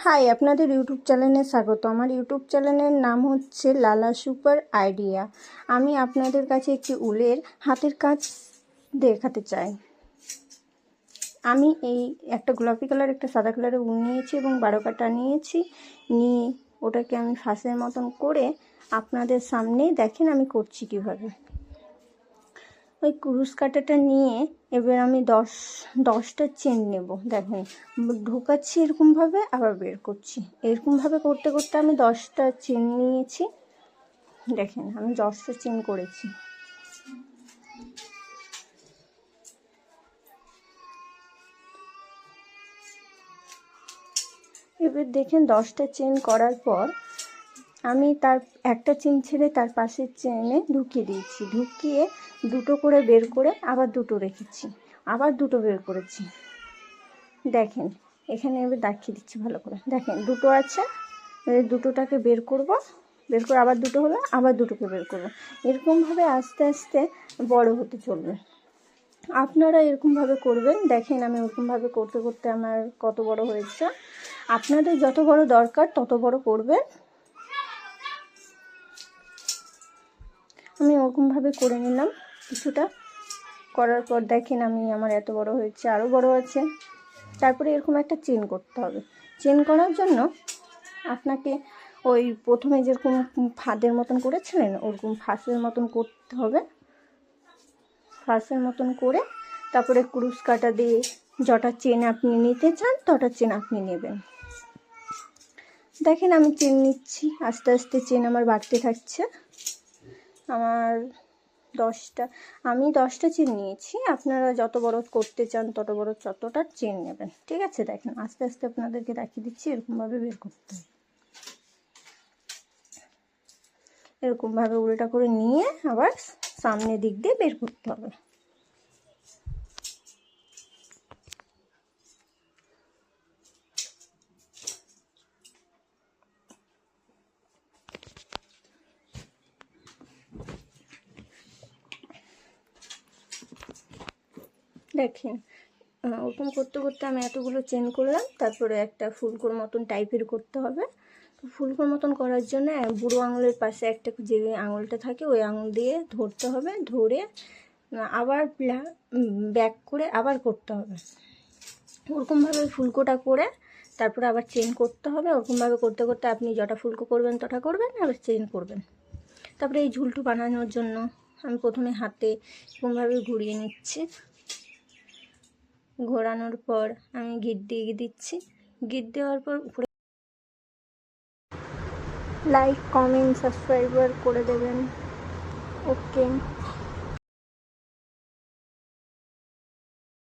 High, আপনাদের YouTube চ্যানেলে স্বাগত। আমার ইউটিউব চ্যানেলের নাম হচ্ছে লালা সুপার আইডিয়া। আমি আপনাদের কাছে একটি উলের হাতের কাজ দেখাতে চাই। আমি এই একটা গোলাপি কালার একটা সাদা কালারের উল নিয়েছি এবং 12 কাটা নিয়েছি। নিয়ে ওটাকে আমি ফাঁসের মতন করে আপনাদের সামনেই দেখেন আমি করছি কিভাবে। ওই কুরুশ কাঁটাটা নিয়ে এবার আমি দশটা চেন নেব। দেখেন ঢোকাচ্ছি এরকমভাবে, আবার বের করছি এরকমভাবে করতে করতে আমি 10টা চেন নিয়েছি। দেখেন আমি 10টা চেন করেছি। এবার দেখেন 10টা চেন করার পর আমি তার একটা চেন ছেড়ে তার পাশের চেনে ঢুকিয়ে দিয়েছি। ঢুকিয়ে দুটো করে বের করে আবার দুটো রেখেছি, আবার দুটো বের করেছি। দেখেন এখানে এবার দেখিয়ে দিচ্ছি ভালো করে। দেখেন দুটো আছে, দুটোটাকে বের করব, বের করে আবার দুটো হলো, আবার দুটোকে বের করব। এরকমভাবে আস্তে আস্তে বড় হতে চলবে। আপনারা এরকমভাবে করবেন। দেখেন আমি ওরকমভাবে করতে করতে আমার কত বড় হয়েছে। আপনাদের যত বড় দরকার তত বড় করবেন। আমি ওরকমভাবে করে নিলাম কিছুটা। করার পর দেখেন আমার এত বড় হয়েছে, আরও বড় আছে। তারপরে এরকম একটা চেন করতে হবে। চেন করার জন্য আপনাকে ওই প্রথমে যেরকম ফাঁদের মতন করেছিলেন ওরকম ফাঁসের মতন করতে হবে। ফাঁসের মতন করে তারপরে ক্রুশ কাঁটা দিয়ে যটা চেন আপনি নিতে চান তটা চেন আপনি নেবেন। দেখেন আমি চেন নিচ্ছি, আস্তে আস্তে চেন আমার বাড়তে থাকছে। আমি 10টা চেন নিয়েছি। আপনারা যত বড় করতে চান তত বড় ততটা চেন নেবেন, ঠিক আছে। দেখেন আস্তে আস্তে আপনাদেরকে দেখিয়ে দিচ্ছি এরকমভাবে বের করতে হবে। এরকমভাবে উল্টা করে নিয়ে আবার সামনের দিক দিয়ে বের করতে হবে। দেখেন ওরকম করতে করতে আমি এতগুলো চেন করলাম। তারপরে একটা ফুলকোর মতন টাইপের করতে হবে। তো ফুলকোর মতন করার জন্য বুড়ো আঙুলের পাশে একটা যে আঙুলটা থাকে ওই আঙুল দিয়ে ধরতে হবে। ধরে আবার ব্যাক করে আবার করতে হবে। ওরকমভাবে ফুলকোটা করে তারপরে আবার চেন করতে হবে। ওরকমভাবে করতে করতে আপনি যটা ফুলকো করবেন তটা করবেন, আবার চেন করবেন। তারপরে এই ঝুলটু বানানোর জন্য আমি প্রথমে হাতে এরকমভাবে ঘুরিয়ে নিচ্ছি। ঘোরানোর পর আমি গিট দিয়ে দিচ্ছি। গিট দেওয়ার পর উপরে লাইক, কমেন্ট, সাবস্ক্রাইবার করে দেবেন। ওকে।